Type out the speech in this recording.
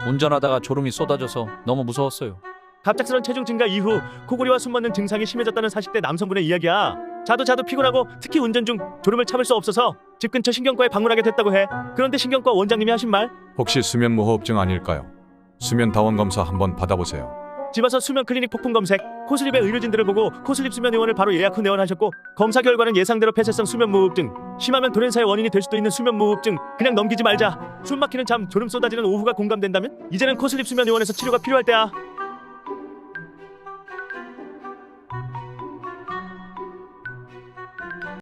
운전하다가 졸음이 쏟아져서 너무 무서웠어요. 갑작스런 체중 증가 이후 코골이와 숨먹는 증상이 심해졌다는 40대 남성분의 이야기야. 자도 피곤하고 특히 운전 중 졸음을 참을 수 없어서 집 근처 신경과에 방문하게 됐다고 해. 그런데 신경과 원장님이 하신 말, 혹시 수면 무호흡증 아닐까요? 수면 다원 검사 한번 받아보세요. 집 와서 수면 클리닉 폭풍 검색, 코슬립의 의료진들을 보고 코슬립 수면 의원을 바로 예약 후 내원하셨고, 검사 결과는 예상대로 폐쇄성 수면 무호흡증, 심하면 돌연사의 원인이 될 수도 있는 수면 무호흡증. 그냥 넘기지 말자. 숨 막히는 잠, 졸음 쏟아지는 오후가 공감된다면 이제는 코슬립 수면 의원에서 치료가 필요할 때야.